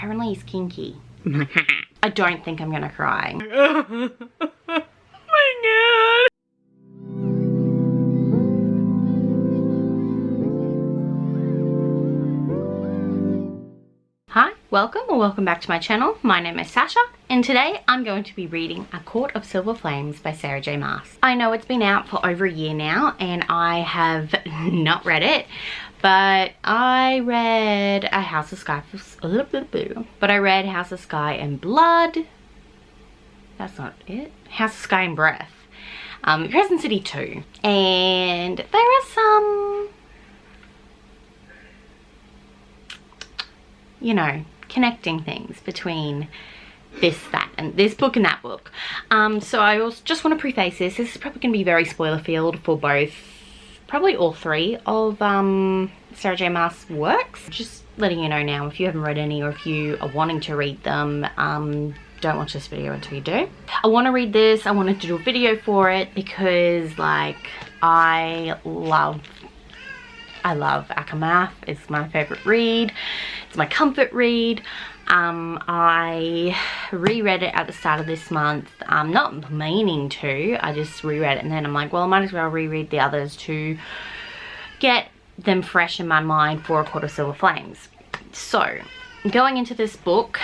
Apparently he's kinky. I don't think I'm gonna cry. Oh my god. Hi, welcome or welcome back to my channel. My name is Sasha and today I'm going to be reading A Court of Silver Flames by Sarah J. Maas. I know it's been out for over a year now and I have not read it, but I read House of Sky and Blood. That's not it. House of Sky and Breath. Crescent City 2. And there are some, you know, connecting things between this book and that book. So I also just want to preface this. This is probably going to be very spoiler filled for both, probably all three of Sarah J. Maas works. Just letting you know now, if you haven't read any or if you are wanting to read them, don't watch this video until you do. I want to read this. I wanted to do a video for it because, like, I love Akamath. It's my favorite read. It's my comfort read. I reread it at the start of this month. Not meaning to. I just reread it and then I'm like, well, I might as well reread the others to get them fresh in my mind for A Court of Silver Flames. So, going into this book,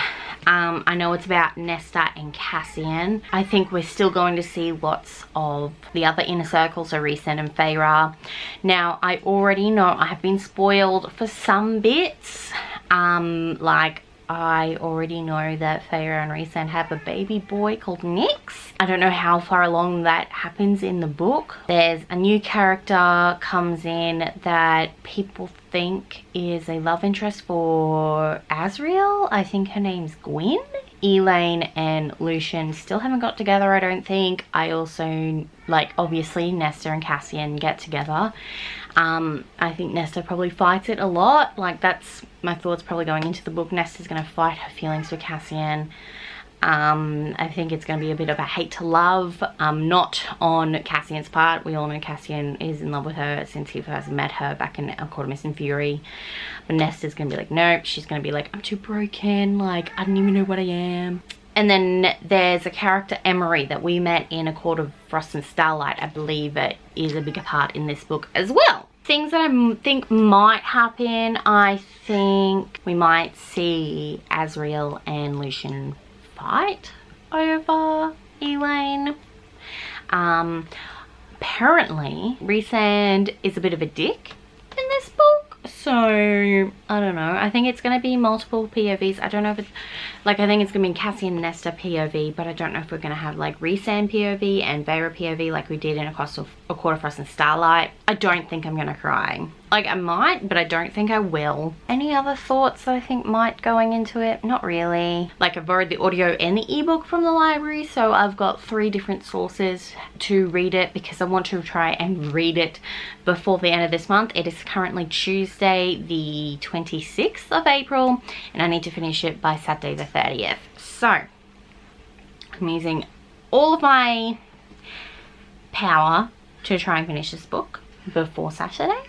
I know it's about Nesta and Cassian. I think we're still going to see lots of the other inner circles, so Rhysand and Feyre. Now, I already know I have been spoiled for some bits. Like, I already know that Feyre and Rhysand have a baby boy called Nyx. I don't know how far along that happens in the book. There's a new character comes in that people think is a love interest for Azriel. I think her name's Gwyn. Elaine and Lucian still haven't got together, I don't think. I also, like, obviously Nesta and Cassian get together. I think Nesta probably fights it a lot. Like, that's my thoughts probably going into the book. Nesta's going to fight her feelings for Cassian. I think it's going to be a bit of a hate to love, not on Cassian's part. We all know Cassian is in love with her since he first met her back in A Court of Mist and Fury. But Nesta's going to be like, nope. She's going to be like, I'm too broken. Like, I don't even know what I am. And then there's a character, Emery, that we met in A Court of Frost and Starlight. I believe it is a bigger part in this book as well. Things that I think might happen, I think we might see Azriel and Lucian fight over Elaine. Apparently, Rhysand is a bit of a dick in this book. So, I don't know. I think it's going to be multiple POVs. I don't know if it's, like, I think it's going to be Cassian and Nesta POV, but I don't know if we're going to have, like, Rhysand POV and Feyre POV like we did in A Court of Frost and Starlight. I don't think I'm going to cry. Like, I might, but I don't think I will. Any other thoughts that I think might going into it? Not really. Like, I've borrowed the audio and the ebook from the library, so I've got 3 different sources to read it because I want to try and read it before the end of this month. It is currently Tuesday the 26th of April and I need to finish it by Saturday the 30th. So, I'm using all of my power to try and finish this book before Saturday.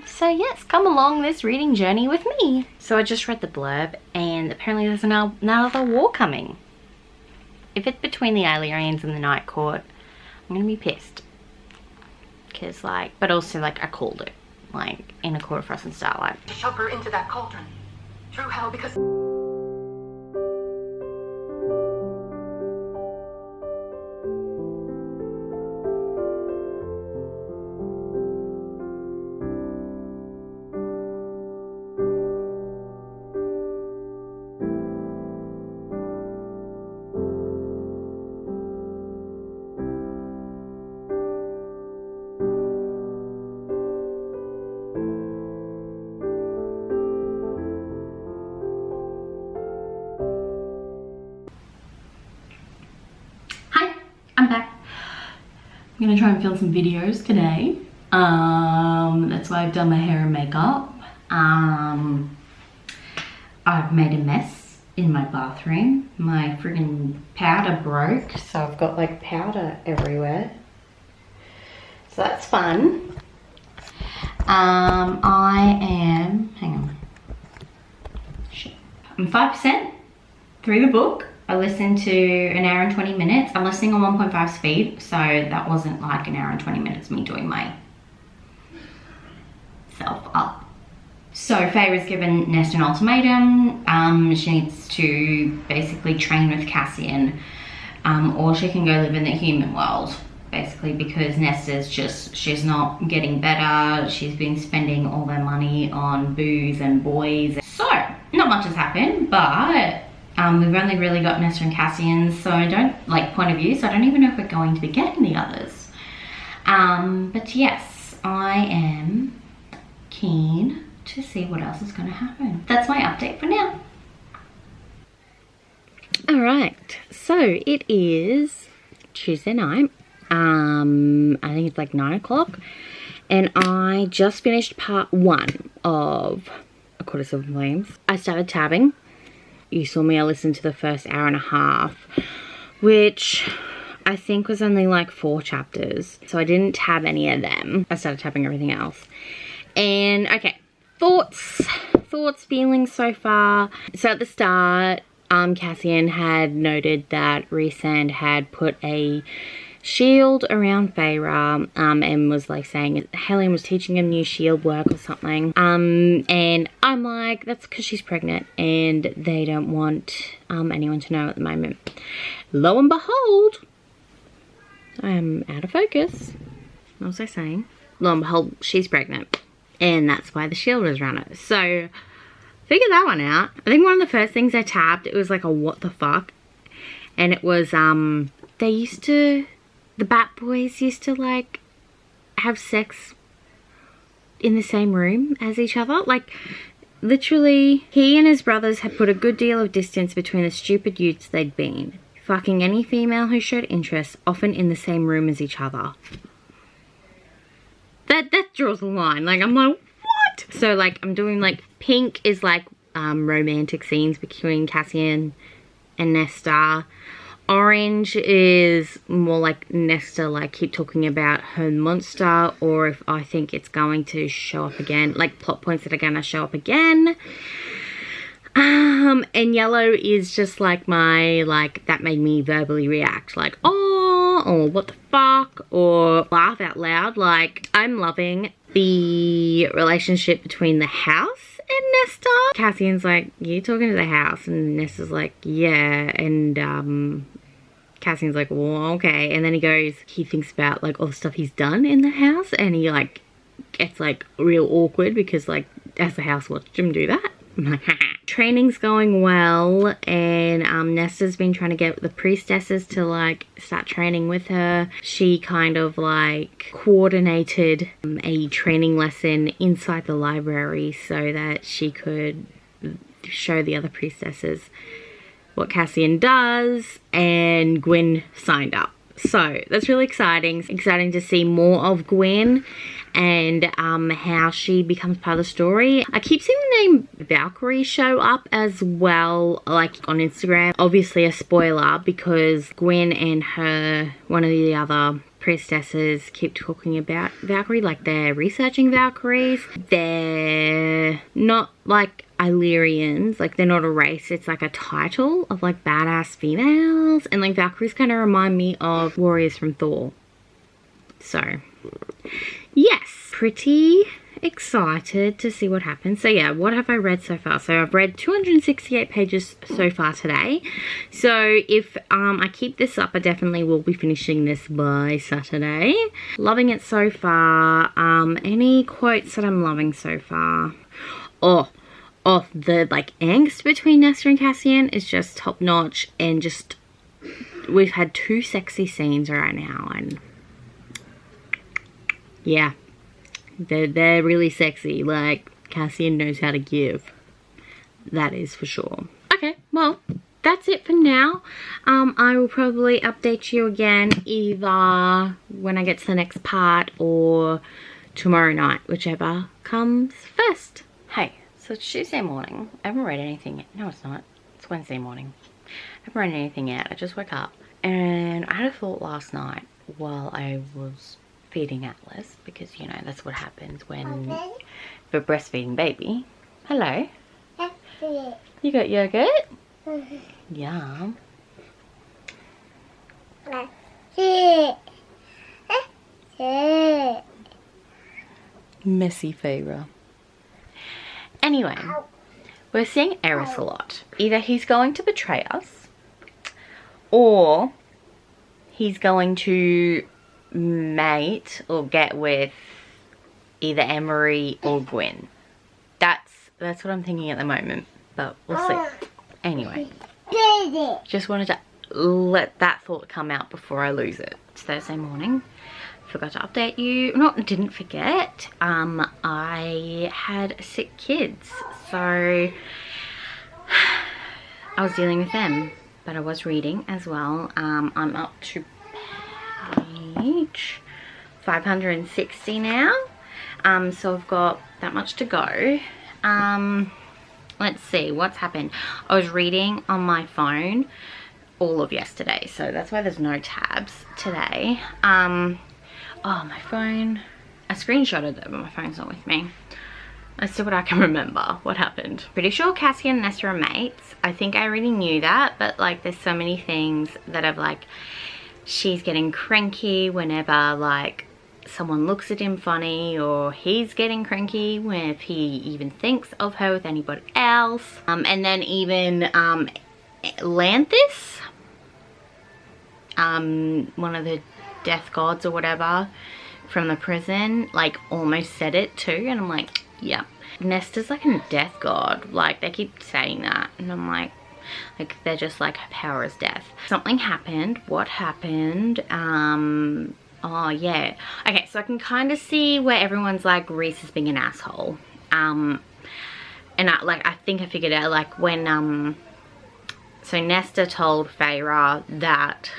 So yes, come along this reading journey with me. So I just read the blurb and apparently there's another war coming. If it's between the Aliens and the Night Court, I'm gonna be pissed. Cause, like, but also, like, I called it, like, in A Court of Frost and Starlight. Shove her into that cauldron. Through hell, because... I'm back. I'm gonna try and film some videos today. That's why I've done my hair and makeup. I've made a mess in my bathroom. My friggin' powder broke, so I've got like powder everywhere. So that's fun. I am, hang on. Shit. I'm 5% through the book. I listened to an hour and 20 minutes. I'm listening on 1.5 speed, so that wasn't like an hour and 20 minutes me doing my self up. So Faye was given Nesta an ultimatum. She needs to basically train with Cassian, or she can go live in the human world, basically, because Nesta's just, she's not getting better. She's been spending all their money on booze and boys. So not much has happened, but we've only really got Nesta and Cassian, so I don't, like, point of view, so I don't even know if we're going to be getting the others. But yes, I am keen to see what else is going to happen. That's my update for now. All right, so it is Tuesday night. I think it's like 9 o'clock, and I just finished part 1 of A Quarter Silver Flames. I started tabbing. You saw me, I listened to the first hour and a half, which I think was only like 4 chapters, so I didn't tab any of them. I started tabbing everything else. And okay, thoughts, feelings so far. So at the start, Cassian had noted that Rhysand had put a shield around Feyre, and was like saying Helen was teaching him new shield work or something. And I'm like, that's because she's pregnant and they don't want anyone to know at the moment. Lo and behold, I am out of focus. What was I saying? Lo and behold, she's pregnant, and that's why the shield was around her. So figure that one out. I think one of the first things I tapped, it was like a what the fuck, and it was they used to, the Bat Boys used to like have sex in the same room as each other. Like literally, he and his brothers had put a good deal of distance between the stupid youths they'd been, fucking any female who showed interest, often in the same room as each other. That draws the line. Like, I'm like, what? So like, I'm doing like, pink is like romantic scenes between Cassian and Nesta. Orange is more like Nesta like keep talking about her monster, or if I think it's going to show up again, like plot points that are gonna show up again. And yellow is just like my, like, that made me verbally react, like, oh, or what the fuck, or laugh out loud. Like, I'm loving the relationship between the house and Nesta. Cassian's like, you talking to the house? And Nesta's like, yeah. And Cassian's like, well, okay. And then he goes, he thinks about like all the stuff he's done in the house, and he like gets like real awkward because like as the house watched him do that. I'm like, training's going well, and Nesta's been trying to get the priestesses to like start training with her. She kind of like coordinated a training lesson inside the library so that she could show the other priestesses what Cassian does, and Gwen signed up. So that's really exciting. Exciting to see more of Gwen and how she becomes part of the story. I keep seeing the name Valkyrie show up as well, like on Instagram. Obviously a spoiler, because Gwen and her, one of the other priestesses, keep talking about Valkyrie, like they're researching Valkyries. They're not like Illyrians, like they're not a race, it's like a title of like badass females, and like Valkyries kind of remind me of warriors from Thor. So yes, pretty excited to see what happens. So yeah, what have I read so far? So I've read 268 pages so far today. So if I keep this up, I definitely will be finishing this by Saturday. Loving it so far. Any quotes that I'm loving so far? Oh, the like angst between Nesta and Cassian is just top notch, and just we've had 2 sexy scenes right now, and yeah, they're really sexy. Like, Cassian knows how to give, that is for sure. Okay, well, that's it for now. I will probably update you again either when I get to the next part or tomorrow night, whichever comes first. Hey, so it's Tuesday morning. I haven't read anything yet. No, it's not. It's Wednesday morning. I haven't read anything yet. I just woke up, and I had a thought last night while I was feeding Atlas, because you know that's what happens when for breastfeeding baby. Hello. You got yogurt? Yum. Messy Favour. Anyway, we're seeing Eris a lot. Either he's going to betray us, or he's going to mate or get with either Emery or Gwen. That's what I'm thinking at the moment, but we'll see. Anyway, just wanted to let that thought come out before I lose it. It's Thursday morning. Forgot to update you. Didn't forget. I had sick kids, so I was dealing with them, but I was reading as well. I'm up to page 560 now. So I've got that much to go. Let's see what's happened. I was reading on my phone all of yesterday, so that's why there's no tabs today. Oh, my phone, I screenshotted it, but my phone's not with me. Let's see what I can remember what happened. Pretty sure Cassie and Nesta are mates. I think I already knew that, but like there's so many things that I've like, she's getting cranky whenever like someone looks at him funny, or he's getting cranky if he even thinks of her with anybody else. And then even Lanthis, one of the death gods or whatever from the prison, like almost said it too, and I'm like, yeah, Nesta's like a death god. Like they keep saying that, and I'm like they're just like, her power is death. Something happened. What happened? Oh yeah, okay, so I can kind of see where everyone's like, Reese is being an asshole. And I think I figured out, like when so Nesta told Feyre that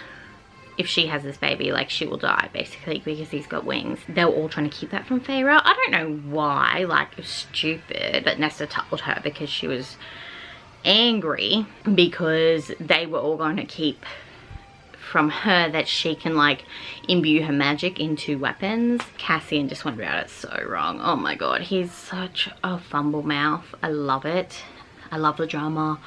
if she has this baby, like she will die basically because he's got wings. They were all trying to keep that from Feyre. I don't know why, like it was stupid, but Nesta told her because she was angry because they were all going to keep from her that she can like imbue her magic into weapons. Cassian just went about it so wrong. Oh my god, he's such a fumble mouth. I love it. I love the drama.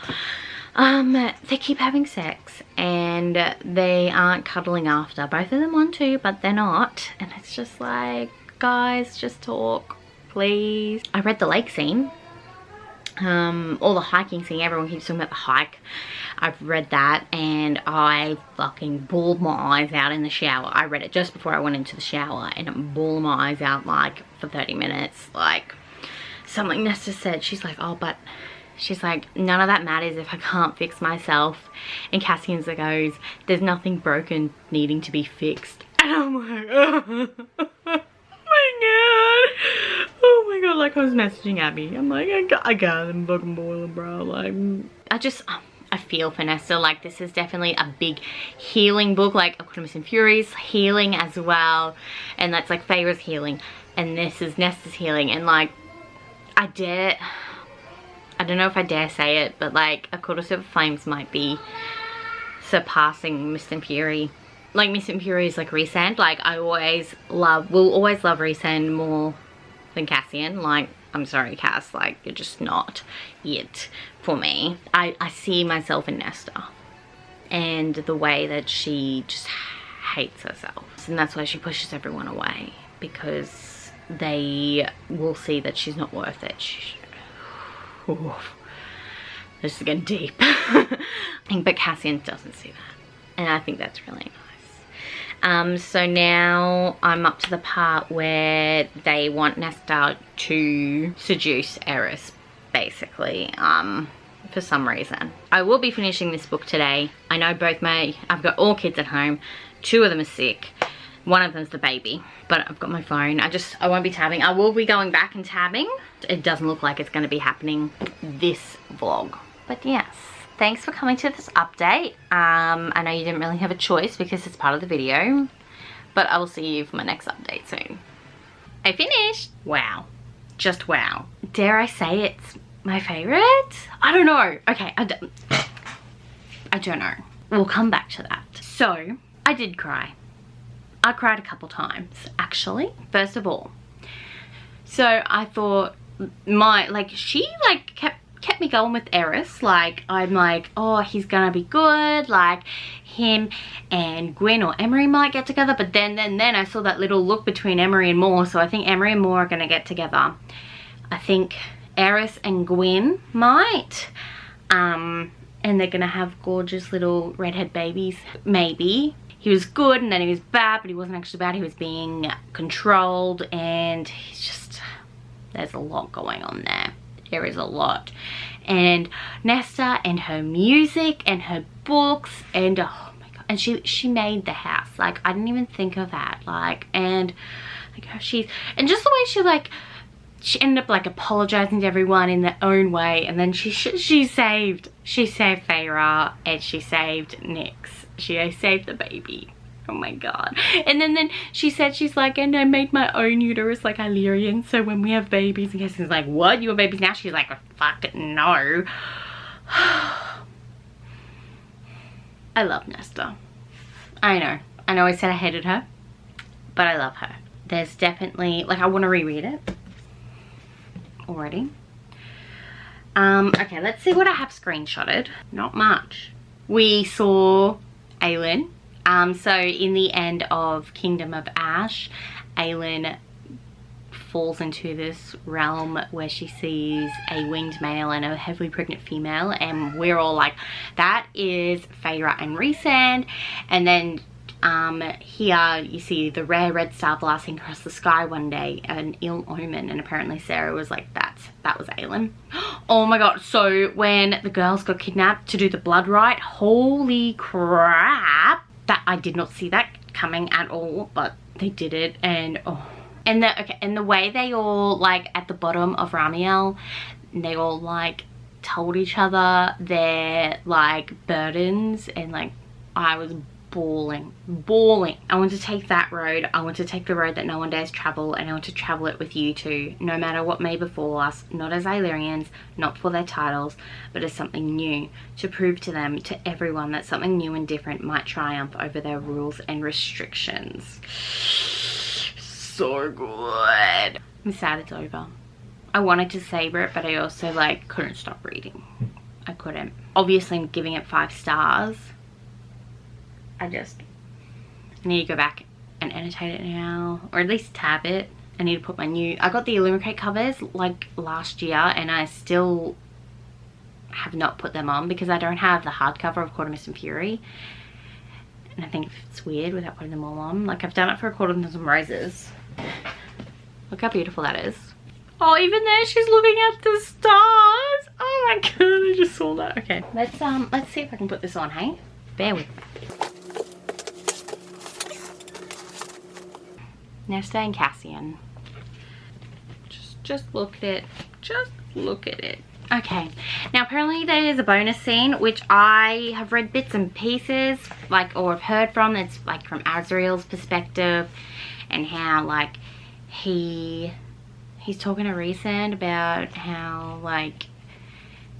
They keep having sex and they aren't cuddling after. Both of them want to, but they're not, and it's just like, guys, just talk please. I read the lake scene, all the hiking scene. Everyone keeps talking about the hike. I've read that and I fucking bawled my eyes out in the shower. I read it just before I went into the shower and I'm bawling my eyes out like for 30 minutes. Like something Nesta said, she's like, oh, but she's like, none of that matters if I can't fix myself. And Cassian's like goes, there's nothing broken needing to be fixed. And I'm like, oh my god. Oh my god, like I was messaging Abby. I'm like, I got them fucking boiling, bro. Like, I feel for Nesta. Like, this is definitely a big healing book. Like, Aquarius and Fury's healing as well. And that's like Feyre's healing. And this is Nesta's healing. And like, I don't know if I dare say it, but like, A Quarter of Flames might be surpassing Mist and Fury. Like, Mist and Fury is like Rhysand. Like, will always love Rhysand more than Cassian. Like, I'm sorry, Cass, like, you're just not it for me. I see myself in Nesta and the way that she just hates herself. And that's why she pushes everyone away, because they will see that she's not worth it. This is getting deep. But Cassian doesn't see that, and I think that's really nice. So now I'm up to the part where they want Nesta to seduce Eris, basically, for some reason. I will be finishing this book today. I know I've got all kids at home. 2 of them are sick. One of them's the baby, but I've got my phone. I won't be tabbing. I will be going back and tabbing. It doesn't look like it's going to be happening this vlog. But yes, thanks for coming to this update. I know you didn't really have a choice because it's part of the video, but I will see you for my next update soon. I finished. Wow. Just wow. Dare I say it's my favorite? I don't know. Okay, I don't know. We'll come back to that. So, I did cry. I cried a couple times, actually. First of all, so I thought she kept kept me going with Eris. Like, I'm like, oh, he's gonna be good. Like, him and Gwen or Emery might get together. But then I saw that little look between Emery and Moore. So I think Emery and Moore are gonna get together. I think Eris and Gwen might. And they're gonna have gorgeous little redhead babies. Maybe. He was good and then he was bad, but he wasn't actually bad. He was being controlled, and he's just, there's a lot going on there. There is a lot. And Nesta and her music and her books, and oh my god, and she made the house. Like, I didn't even think of that. Like, and like how she's, and just the way she, like, she ended up like apologizing to everyone in their own way, and then she saved Feyre, and she saved Nyx. She saved the baby. Oh my god. And then she said, she's like, and I made my own uterus like Illyrian, so when we have babies, and Cassie's like, what? You have babies now? She's like, fuck no. I love Nesta. I know I said I hated her, but I love her. There's definitely, like, I want to reread it already. Okay, let's see what I have screenshotted. Not much. We saw Aelin. So in the end of Kingdom of Ash, Aelin falls into this realm where she sees a winged male and a heavily pregnant female, and we're all like, that is Feyre and Rhysand. And then here you see the rare red star blasting across the sky one day, an ill omen, and apparently Sarah was like, that was Aelin. Oh my god. So when the girls got kidnapped to do the blood rite, holy crap, that I did not see that coming at all, but they did it. And oh, and the way they all, like, at the bottom of Ramiel, they all like told each other their like burdens, and like I was bawling. I want to take that road. I want to take the road that no one dares travel, and I want to travel it with you too, no matter what may befall us, not as Illyrians, not for their titles, but as something new, to prove to them, to everyone, that something new and different might triumph over their rules and restrictions. So good. I'm sad it's over. I wanted to savor it, but I also like couldn't stop reading. I couldn't. Obviously I'm giving it 5 stars. I need to go back and annotate it now, or at least tab it. I need to put my I got the Illumicate covers like last year, and I still have not put them on because I don't have the hardcover of Court of Mist and Fury, and I think it's weird without putting them all on. Like, I've done it for A Court of Mist and Roses. Look how beautiful that is. Oh, even there she's looking at the stars. Oh my god, I just saw that. Okay, let's see if I can put this on, hey? Bear with me. Nesta and Cassian. Just look at it. Just look at it. Okay, now apparently there is a bonus scene which I have read bits and pieces, like, or have heard from. It's like from Azriel's perspective, and how like he's talking to Rhysand about how like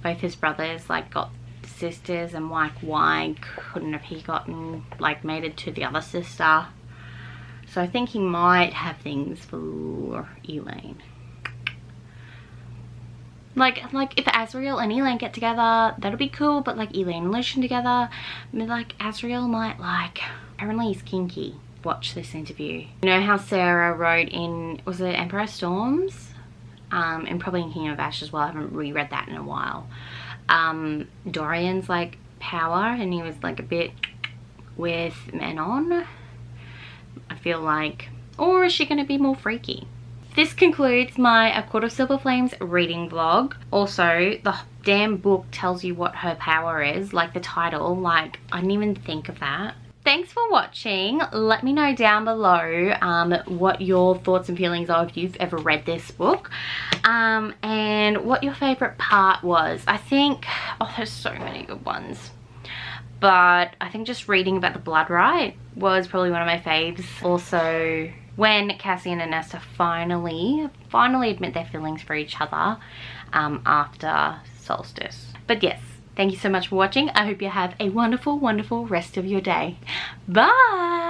both his brothers like got sisters, and like why couldn't have he gotten like mated to the other sister. So I think he might have things for Elaine. Like if Azriel and Elaine get together, that'll be cool, but like Elaine and Lucian together, I mean, like Azriel might like, apparently he's kinky. Watch this interview. You know how Sarah wrote in, was it Emperor Storms? And probably in Kingdom of Ash as well. I haven't reread that in a while. Dorian's like power, and he was like a bit with Manon. I feel like, or is she going to be more freaky? This concludes my A Court of Silver Flames reading vlog. Also, the damn book tells you what her power is, like the title. Like, I didn't even think of that. Thanks for watching. Let me know down below what your thoughts and feelings are if you've ever read this book, and what your favorite part was. I think, oh, there's so many good ones, but I think just reading about the blood rite was probably one of my faves. Also, when Cassian and Nesta finally admit their feelings for each other after Solstice. But yes, thank you so much for watching. I hope you have a wonderful, wonderful rest of your day. Bye!